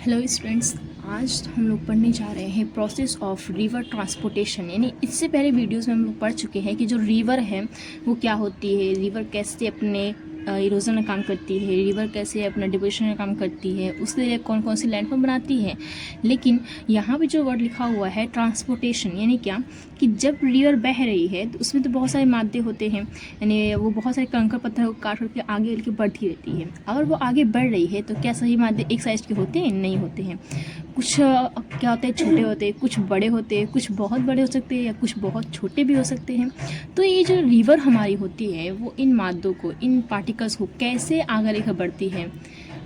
Hello students, आज हम लोग पढ़ने जा रहे हैं प्रोसेस ऑफ रिवर ट्रांसपोर्टेशन। यानी इससे पहले वीडियोस में हम लोग पढ़ चुके हैं कि जो रिवर है वो क्या होती है, रिवर कैसे अपने इरोजन में काम करती है, रिवर कैसे अपना डिपोजिशन में काम करती है, उसके लिए कौन कौन सी लैंडफॉर्म बनाती है। लेकिन यहाँ पे जो वर्ड लिखा हुआ है ट्रांसपोर्टेशन, यानी क्या कि जब रिवर बह रही है तो उसमें तो बहुत सारे मादे होते हैं, यानी वो बहुत सारे कंकड़ पत्थर को काट करके आगे लेके बढ़ती रहती है। अगर वो आगे बढ़ रही है तो क्या सही मादे एक साइज के होते हैं? नहीं होते हैं। कुछ क्या होते हैं, छोटे होते हैं, कुछ बड़े होते हैं, कुछ बहुत बड़े हो सकते हैं या कुछ बहुत छोटे भी हो सकते हैं। तो ये जो रिवर हमारी होती है वो इन मादों को, इन पार्टिकल्स को कैसे आगे लेकर बढ़ती है।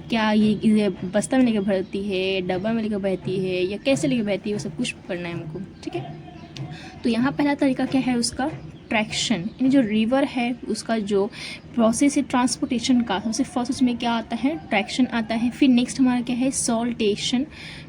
क्या ये बस्ता में लेकर बढ़ती है, डब्बा में लेकर बहती है, या कैसे लेकर बहती है, वो सब कुछ पढ़ना है हमको। ठीक है, तो यहाँ पहला तरीका क्या है उसका, ट्रैक्शन। यानी जो रिवर है उसका जो प्रोसेस है ट्रांसपोर्टेशन का, सबसे फर्स्ट उसमें क्या आता है, ट्रैक्शन आता है। फिर नेक्स्ट हमारा क्या है, सॉल्टेशन।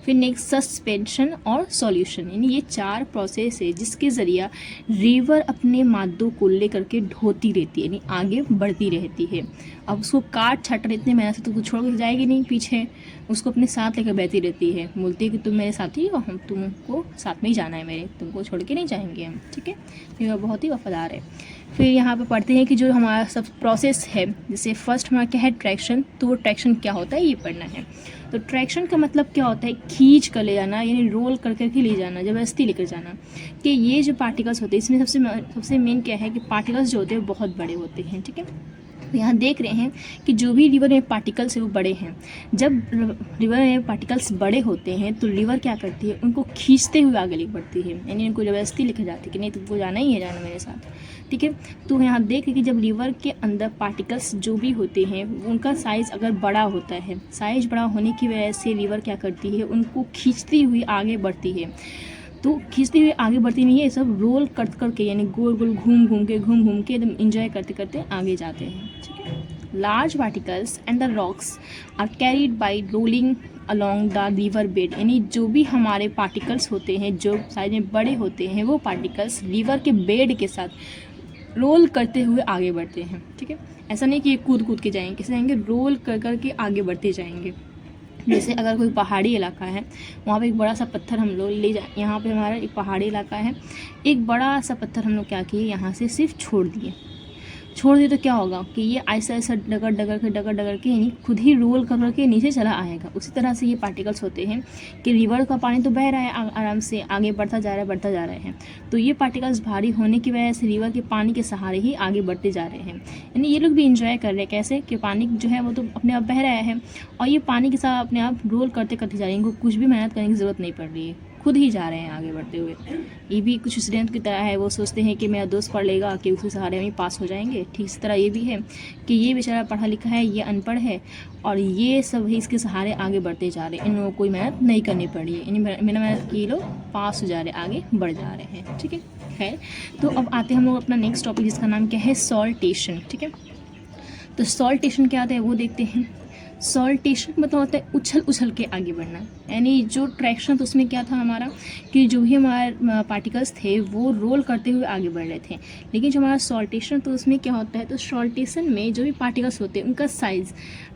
फिर नेक्स्ट सस्पेंशन और सॉल्यूशन। यानी ये चार प्रोसेस है जिसके ज़रिए रिवर अपने मादों को लेकर के ढोती रहती है, यानी आगे बढ़ती रहती है। अब उसको काट छाट इतने मेहनत से तो छोड़ के जाएगी नहीं पीछे, उसको अपने साथ लेकर बहती रहती है। बोलती है कि तुम मेरे साथ ही हो, हम तुमको साथ में ही जाना है मेरे, तुमको छोड़ के नहीं जाएंगे हम। ठीक है, ये बहुत ही वफादार है। फिर यहाँ पे पढ़ते हैं कि जो हमारा सब प्रोसेस है, जैसे फर्स्ट हमारा क्या है, ट्रैक्शन। तो वो ट्रैक्शन क्या होता है ये पढ़ना है। तो ट्रैक्शन का मतलब क्या होता है, खींच कर ले जाना, यानी रोल कर करके ले जाना, ज़बरदस्ती लेकर जाना। कि ये जो पार्टिकल्स होते हैं इसमें सबसे मेन क्या है कि पार्टिकल्स जो होते हैं बहुत बड़े होते हैं। ठीक है, तो यहाँ देख रहे हैं कि जो भी रिवर में पार्टिकल्स है वो बड़े हैं। जब रिवर में पार्टिकल्स बड़े होते हैं तो रिवर क्या करती है, उनको खींचते हुए आगे लेकर बढ़ती है, यानी उनको ज़बरदस्ती लेकर जाती है कि नहीं तुमको जाना ही है, जाना मेरे साथ। ठीक है, तो यहाँ देख कि जब रिवर के अंदर पार्टिकल्स जो भी होते हैं उनका साइज़ अगर बड़ा होता है, साइज़ बड़ा होने की वजह से रिवर क्या करती है, उनको खींचती हुई आगे बढ़ती है। तो खींचते हुए आगे बढ़ती नहीं है, ये सब रोल कर करके, यानी गोल गोल घूम घूम के एकदम इंजॉय करते करते आगे जाते हैं। ठीक है, large particles and the rocks are carried by rolling along the river bed. यानी जो भी हमारे पार्टिकल्स होते हैं जो साइज में बड़े होते हैं वो पार्टिकल्स रिवर के बेड के साथ रोल करते हुए आगे बढ़ते हैं। ठीक है, ऐसा नहीं कि ये कूद कूद के जाएंगे, कैसे जाएंगे, रोल कर करके आगे बढ़ते जाएंगे। जैसे अगर कोई पहाड़ी इलाका है, वहाँ पे एक बड़ा सा पत्थर हम लोग ले जाए, यहाँ पे हमारा एक पहाड़ी इलाका है, एक बड़ा सा पत्थर हम लोग क्या किए, यहाँ से सिर्फ छोड़ दिए तो क्या होगा कि ये ऐसा ऐसा डगर डगर के यानी खुद ही रोल कर करके नीचे चला आएगा। उसी तरह से ये पार्टिकल्स होते हैं कि रिवर का पानी तो बह रहा है आराम से, आगे बढ़ता जा रहा है, तो ये पार्टिकल्स भारी होने की वजह से रिवर के पानी के सहारे ही आगे बढ़ते जा रहे हैं। यानी ये लोग भी इंजॉय कर रहे हैं, कैसे कि पानी जो है वो तो अपने आप बह रहा है और ये पानी के साथ अपने आप रोल करते करते जा रहे हैं, इनको कुछ भी मेहनत करने की ज़रूरत नहीं पड़ रही है, खुद ही जा रहे हैं आगे बढ़ते हुए। ये भी कुछ स्टूडेंट की तरह है, वो सोचते हैं कि मेरा दोस्त पढ़ लेगा कि उसके सहारे में ही पास हो जाएंगे। ठीक इस तरह ये भी है कि ये बेचारा पढ़ा लिखा है, ये अनपढ़ है और ये सब ही इसके सहारे आगे बढ़ते जा रहे हैं, इन लोगों को कोई मेहनत नहीं करनी पड़ी है, बिना मेहनत किए लोग पास हो जा रहे हैं, आगे बढ़ जा रहे हैं। ठीक है, खैर, तो अब आते हैं हम लोग अपना नेक्स्ट टॉपिक जिसका नाम क्या है, सॉल्टेशन। ठीक है, तो सॉल्टेशन क्या आता है वो देखते हैं। सॉल्टेशन मतलब होता है उछल उछल के आगे बढ़ना। यानी जो ट्रैक्शन तो उसमें क्या था हमारा कि जो भी हमारे पार्टिकल्स थे वो रोल करते हुए आगे बढ़ रहे थे, लेकिन जो हमारा सॉल्टेशन तो उसमें क्या होता है, तो सॉल्टेशन में जो भी पार्टिकल्स होते हैं उनका साइज़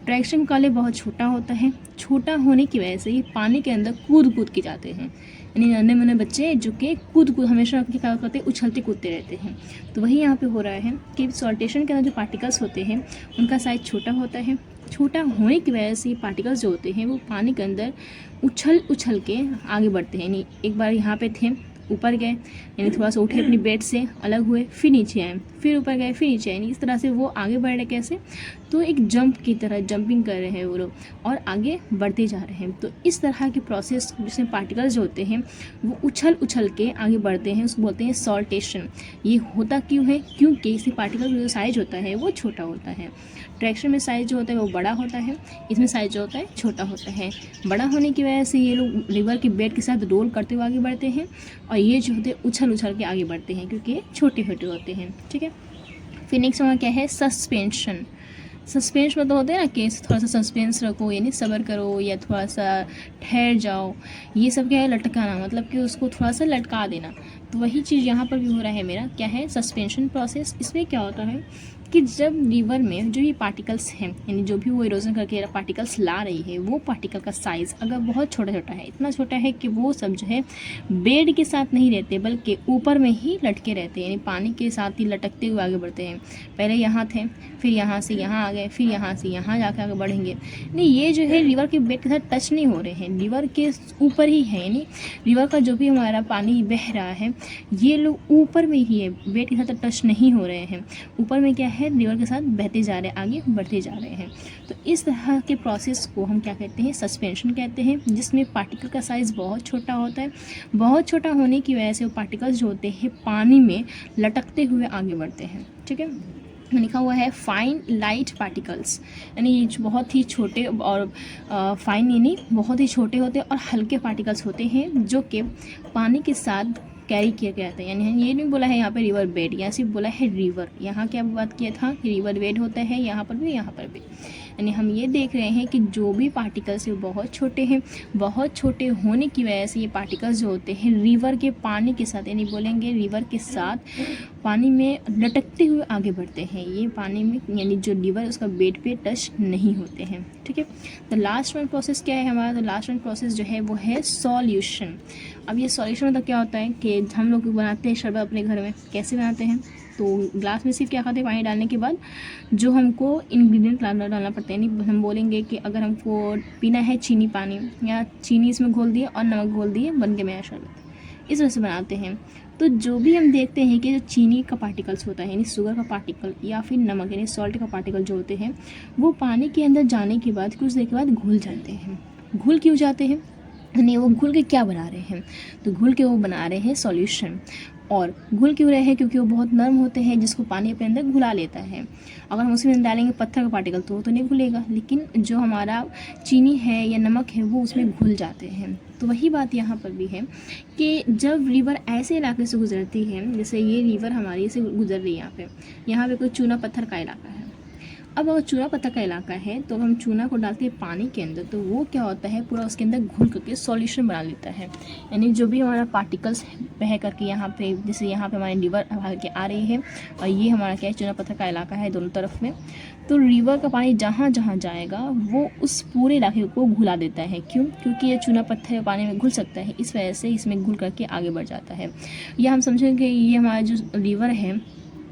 ट्रैक्शन का लिए बहुत छोटा होता है। छोटा होने की वजह से ये पानी के अंदर कूद कूद के जाते हैं, यानी नन्हे मुन्ने बच्चे जो कि कूद हमेशा क्या करते हैं, उछलते कूदते रहते हैं। तो वही यहाँ पे हो रहा है कि सॉल्टेशन के अंदर जो पार्टिकल्स होते हैं उनका साइज़ छोटा होता है। छोटा होने की वजह से ये पार्टिकल्स जो होते हैं वो पानी के अंदर उछल उछल के आगे बढ़ते हैं। यानी एक बार यहाँ पे थे, ऊपर गए, यानी थोड़ा सा उठे अपनी बेड से, अलग हुए, फिर नीचे आए, फिर ऊपर गए, फिर नीचे आए, यानी इस तरह से वो आगे बढ़ रहे। कैसे, तो एक जंप की तरह जंपिंग कर रहे हैं वो लोग और आगे बढ़ते जा रहे हैं। तो इस तरह के प्रोसेस जिसमें पार्टिकल्स जो होते हैं वो उछल उछल के आगे बढ़ते हैं, उसको बोलते हैं सॉल्टेशन। ये होता क्यों है, क्योंकि इसी पार्टिकल का जो साइज होता है वो छोटा होता है। ट्रैक्शन में साइज जो होता है वो बड़ा होता है, इसमें साइज जो होता है छोटा होता है। बड़ा होने की वजह से ये लोग रिवर के बेड के साथ रोल करते हुए आगे बढ़ते हैं और ये जो होते हैं उछल उछल के आगे बढ़ते हैं क्योंकि ये छोटे छोटे होते हैं। ठीक है, फिर नेक्स्ट हमारा क्या है, सस्पेंशन। सस्पेंस मतलब होता है ना कि थोड़ा सा सस्पेंस रखो, यानी सब्र करो या थोड़ा सा ठहर जाओ। ये सब क्या है, लटकाना, मतलब कि उसको थोड़ा सा लटका देना। तो वही चीज़ यहाँ पर भी हो रहा है मेरा, क्या है, सस्पेंशन प्रोसेस। इसमें क्या होता है कि जब रिवर में जो ये पार्टिकल्स हैं, यानी जो भी वो इरोजन करके पार्टिकल्स ला रही है, वो पार्टिकल का साइज़ अगर बहुत छोटा छोटा है, इतना छोटा है कि वो सब जो है बेड के साथ नहीं रहते बल्कि ऊपर में ही लटके रहते हैं, यानी पानी के साथ ही लटकते हुए आगे बढ़ते हैं। पहले यहाँ थे, फिर यहाँ से यहाँ आ गए, फिर यहाँ से यहाँ जाकर आगे बढ़ेंगे। नहीं, ये जो है रिवर के बेड के साथ टच नहीं हो रहे हैं, रिवर के ऊपर ही है, यानी रिवर का जो भी हमारा पानी बह रहा है ये लोग ऊपर में ही है, बेड के साथ टच नहीं हो रहे हैं। ऊपर में क्या है, रिवर के साथ बहते जा रहे हैं, आगे बढ़ते जा रहे हैं। तो इस तरह के प्रोसेस को हम क्या कहते हैं, सस्पेंशन कहते हैं, जिसमें पार्टिकल का साइज़ बहुत छोटा होता है। बहुत छोटा होने की वजह से वो पार्टिकल्स जो होते हैं पानी में लटकते हुए आगे बढ़ते हैं। ठीक है, लिखा हुआ है फाइन लाइट पार्टिकल्स, यानी ये बहुत ही छोटे और फाइन यानी बहुत ही छोटे होते हैं और हल्के पार्टिकल्स होते हैं जो कि पानी के साथ कैरी किया गया था। यानी ये नहीं बोला है यहाँ पे रिवर बेड, यहाँ सिर्फ बोला है रिवर। यहाँ क्या बात किया था कि रिवर बेड होता है, यहाँ पर भी यहाँ पर भी। यानी हम ये देख रहे हैं कि जो भी पार्टिकल्स है बहुत छोटे हैं, बहुत छोटे होने की वजह से ये पार्टिकल्स जो होते हैं रिवर के पानी के साथ, यानी बोलेंगे रिवर के साथ पानी में लटकते हुए आगे बढ़ते हैं। ये पानी में यानी जो रिवर उसका बेड पे टच नहीं होते हैं। ठीक है, तो लास्ट वन प्रोसेस क्या है हमारा, तो लास्ट वन प्रोसेस जो है वो है सॉल्यूशन। अब ये सॉल्यूशन मतलब क्या होता है कि हम लोग बनाते हैं शरबत अपने घर में, कैसे बनाते हैं, तो ग्लास में सिर्फ क्या खाते हैं, पानी डालने के बाद जो हमको इंग्रेडिएंट डालना पड़ता है। यानी हम बोलेंगे कि अगर हमको पीना है चीनी पानी, या चीनी इसमें घोल दिए और नमक घोल दिए, बन के मेरा शरबत, इस वजह से बनाते हैं। तो जो भी हम देखते हैं कि जो चीनी का पार्टिकल्स होता है, यानी शुगर का पार्टिकल या फिर नमक यानी सॉल्ट का पार्टिकल जो होते हैं, वो पानी के अंदर जाने के बाद कुछ देर के बाद घुल जाते हैं। घुल क्यों जाते हैं, यानी वो घुल के क्या बना रहे हैं, तो घुल के वो बना रहे हैं सॉल्यूशन। और घुल क्यों रहे हैं, क्योंकि वो बहुत नरम होते हैं जिसको पानी अपने अंदर घुला लेता है। अगर हम उसमें डालेंगे पत्थर का पार्टिकल तो वो तो नहीं घुलेगा, लेकिन जो हमारा चीनी है या नमक है वो उसमें घुल जाते हैं। तो वही बात यहाँ पर भी है कि जब रिवर ऐसे इलाके से गुजरती है, जैसे ये रिवर हमारी से गुजर रही है, यहाँ पे कोई चूना पत्थर का इलाका है। अब अगर चूना पत्थर का इलाका है तो हम चूना को डालते हैं पानी के अंदर, तो वो क्या होता है पूरा उसके अंदर घुल करके सॉल्यूशन बना लेता है। यानी जो भी हमारा पार्टिकल्स बह करके यहाँ पे, जैसे यहाँ पे हमारी रिवर बह के आ रही है और ये हमारा क्या है, चूना पत्थर का इलाका है दोनों तरफ में, तो रिवर का पानी जहाँ जहाँ जाएगा वो उस पूरे इलाके को घुला देता है। क्यों, क्योंकि ये चूना पत्थर पानी में घुल सकता है, इस वजह से इसमें घुल करके आगे बढ़ जाता है। या हम समझेंगे कि ये हमारा जो रिवर है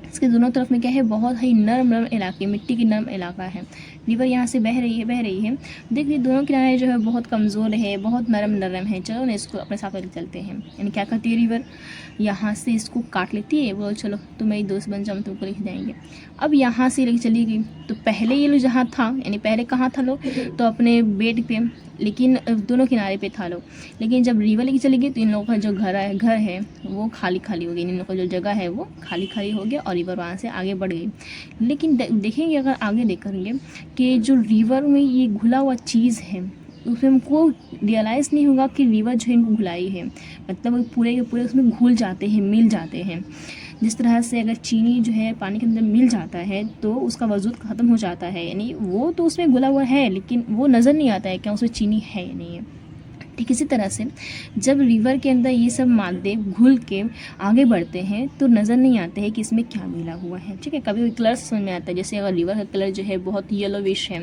इसके दोनों तरफ में क्या है, बहुत ही नरम इलाके, मिट्टी की नरम इलाका है। रिवर यहाँ से बह रही है, देख लीजिए दोनों किनारे जो है बहुत कमज़ोर है, बहुत नरम है। चलो ना इसको अपने साथ लेके चलते हैं। यानी क्या करती है रिवर, यहाँ से इसको काट लेती है, बोलो चलो तुम मेरी दोस्त बन जाओ, तुमको लेके जाएंगे। अब यहाँ से लेके चली गई, तो पहले ये लोग जहाँ था, यानी पहले कहाँ था लोग, तो अपने बेड पे, लेकिन दोनों किनारे पे था लोग। लेकिन जब रिवर लेके चली गई तो इन लोगों का जो घर है वो खाली हो गई, इन लोगों का जो जगह है वो खाली हो गया और रिवर वहाँ से आगे बढ़ गई। लेकिन देखेंगे, अगर आगे देखेंगे कि जो रिवर में ये घुला हुआ चीज़ है उसमें हमको रियलाइज़ नहीं होगा कि रिवर जो है इनको घुलाई है, मतलब वो पूरे के पूरे उसमें घुल जाते हैं, मिल जाते हैं। जिस तरह से अगर चीनी जो है पानी के अंदर मिल जाता है तो उसका वजूद ख़त्म हो जाता है, यानी वो तो उसमें घुला हुआ है लेकिन वो नज़र नहीं आता है क्या उसमें चीनी है या नहीं है। ठीक इसी तरह से जब रिवर के अंदर ये सब मादे घुल के आगे बढ़ते हैं तो नज़र नहीं आते हैं कि इसमें क्या मिला हुआ है। ठीक है, कभी कलर समझ में आता है, जैसे अगर रिवर का कलर जो है बहुत येलोविश है,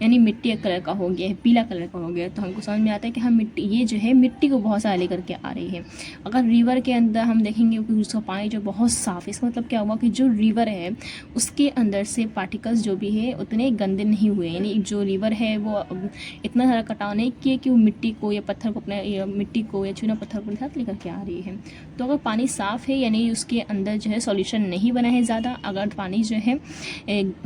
यानी मिट्टी का कलर का हो गया है, पीला कलर का हो गया, तो हमको समझ में आता है कि हम मिट्टी, ये जो है मिट्टी को बहुत सारा लेकर के आ रही है। अगर रिवर के अंदर हम देखेंगे कि उसका पानी जो बहुत साफ़ है, इसका मतलब क्या हुआ कि जो रिवर है उसके अंदर से पार्टिकल्स जो भी है उतने गंदे नहीं हुए, यानी जो रिवर है वो इतना सारा कटाव नहीं किए कि वो मिट्टी को या पत्थर को अपने मिट्टी को या चूना पत्थर को साथ लेकर के आ रही है। तो अगर पानी साफ़ है यानी उसके अंदर जो है सॉल्यूशन नहीं बना है ज़्यादा, अगर पानी जो है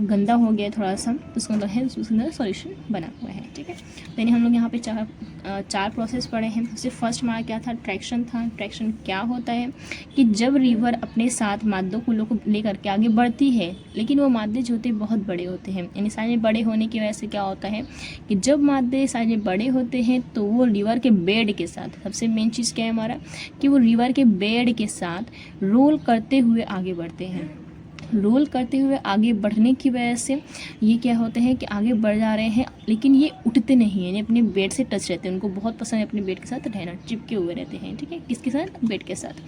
गंदा हो गया थोड़ा सा तो उसके अंदर है, उसके अंदर सॉल्यूशन बना हुआ है। ठीक है, तो यानी हम लोग यहाँ पे चार प्रोसेस पढ़े हैं। उससे फर्स्ट हमारा क्या था, ट्रैक्शन था। ट्रैक्शन क्या होता है कि जब रिवर अपने साथ मादों को लेकर के आगे बढ़ती है, लेकिन वो मादे जो होते हैं बहुत बड़े होते हैं, यानी साइज में बड़े होने की वजह से क्या होता है कि जब मादे साइज में बड़े होते हैं तो वो रिवर के बेड के साथ, सबसे मेन चीज़ क्या है हमारा कि वो रिवर के बेड के साथ रोल करते हुए आगे बढ़ते हैं। रोल करते हुए आगे बढ़ने की वजह से ये क्या होते हैं कि आगे बढ़ जा रहे हैं, लेकिन ये उठते नहीं हैं, यानी अपने बेड से टच रहते हैं। उनको बहुत पसंद है अपने बेड के साथ रहना, चिपके हुए रहते हैं। ठीक है, किसके साथ? बेड के साथ।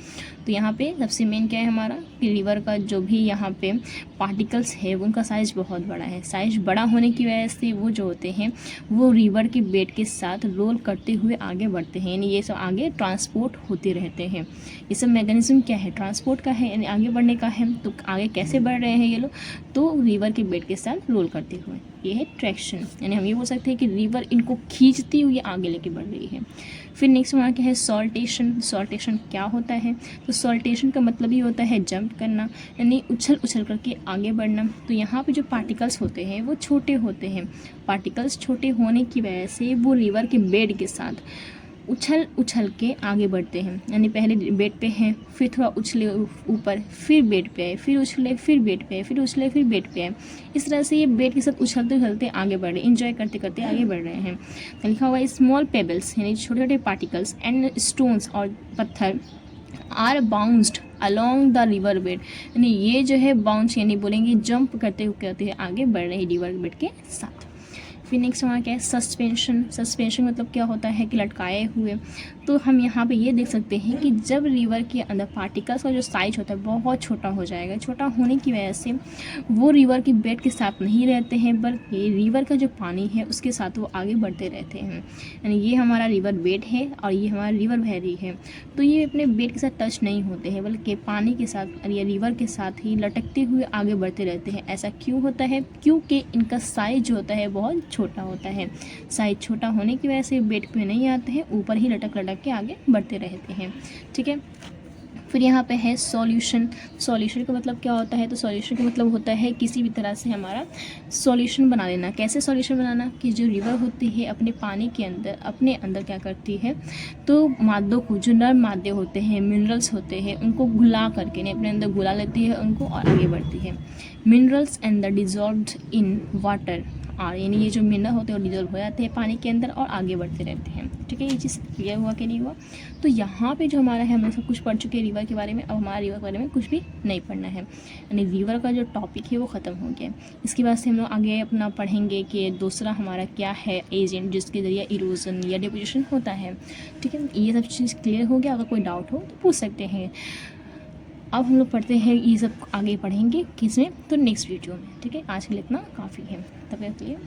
तो यहाँ पे सबसे मेन क्या है हमारा कि रिवर का जो भी यहाँ पे पार्टिकल्स है उनका साइज़ बहुत बड़ा है। साइज़ बड़ा होने की वजह से वो जो होते हैं वो रिवर के बेड के साथ रोल करते हुए आगे बढ़ते हैं, यानी ये सब आगे ट्रांसपोर्ट होते रहते हैं। ये सब मैकेनिज्म क्या है? ट्रांसपोर्ट का है, यानी आगे बढ़ने का है। तो आगे कैसे बढ़ रहे हैं ये लोग? तो रिवर के बेड के साथ रोल करते हुए, ये है ट्रैक्शन। यानी हम ये बोल सकते हैं कि रिवर इनको खींचती हुई आगे लेके बढ़ रही है। फिर नेक्स्ट हमारा क्या है? सॉल्टेशन। सॉल्टेशन क्या होता है? तो सॉल्टेशन का मतलब ही होता है जंप करना, यानी उछल उछल करके आगे बढ़ना। तो यहाँ पे जो पार्टिकल्स होते हैं वो छोटे होते हैं। पार्टिकल्स छोटे होने की वजह से वो रिवर के बेड के साथ उछल उछल के आगे बढ़ते हैं, यानी पहले बेड पे हैं, फिर थोड़ा उछले ऊपर, फिर बेड पे आए, फिर उछले, फिर बेड पे आए, फिर उछले, फिर बेड पे आए। इस तरह से ये बेड के साथ उछलते उछलते आगे बढ़ रहे हैं, इंजॉय करते करते आगे बढ़ रहे हैं। तो लिखा हुआ है स्मॉल पेबल्स, यानी छोटे छोटे पार्टिकल्स एंड स्टोन्स और पत्थर are bounced along the river bed, यानी ये जो है बाउंस यानी बोलेंगे जंप करते हुए आगे बढ़ रहे हैं रिवर बेड के साथ। फिर नेक्स्ट हमारा क्या है? सस्पेंशन। सस्पेंशन मतलब क्या होता है कि लटकाए हुए। तो हम यहाँ पे ये देख सकते हैं कि जब रिवर के अंदर पार्टिकल्स का जो साइज होता है बहुत छोटा हो जाएगा, छोटा होने की वजह से वो रिवर के बेड के साथ नहीं रहते हैं, बल्कि रिवर का जो पानी है उसके साथ वो आगे बढ़ते रहते हैं। यानी ये हमारा रिवर बेड है और ये हमारा रिवर वैली है। तो ये अपने बेड के साथ टच नहीं होते हैं, बल्कि पानी के साथ या रिवर के साथ ही लटकते हुए आगे बढ़ते रहते हैं। ऐसा क्यों होता है? क्योंकि इनका साइज जो होता है बहुत छोटा होता है। साइज छोटा होने की वजह से बेड पे नहीं आते हैं, ऊपर ही लटक लटक के आगे बढ़ते रहते हैं। ठीक है, फिर यहाँ पे है सॉल्यूशन। सॉल्यूशन का मतलब क्या होता है? तो सॉल्यूशन का मतलब होता है किसी भी तरह से हमारा सॉल्यूशन बना लेना। कैसे सॉल्यूशन बनाना? कि जो रिवर होती है अपने पानी के अंदर अपने अंदर क्या करती है, तो मादों को, जो नर मादे होते हैं, मिनरल्स होते हैं, उनको घुला करके अपने अंदर घुला लेती है उनको और आगे बढ़ती है। Minerals and the dissolved in water और यानी ये जो मिनरल होते हैं वो डिजॉल्व हो जाते हैं पानी के अंदर और आगे बढ़ते रहते हैं। ठीक है, ये चीज़ क्लियर हुआ कि नहीं हुआ? तो यहाँ पे जो हमारा है हमने सब कुछ पढ़ चुके हैं रिवर के बारे में। अब हमारा रिवर के बारे में कुछ भी नहीं पढ़ना है, यानी रिवर का जो टॉपिक है वो ख़त्म हो गया। इसके बाद से हम लोग आगे अपना पढ़ेंगे कि दूसरा हमारा क्या है एजेंट जिसके ज़रिए इरोजन या डिपोजिशन होता है। ठीक है, ये सब चीज़ क्लियर हो गया। अगर कोई डाउट हो तो पूछ सकते हैं। अब हम लोग पढ़ते हैं, ये सब आगे पढ़ेंगे किस में? तो नेक्स्ट वीडियो में। ठीक है, आज के लिए इतना काफ़ी है। तब तक के लिए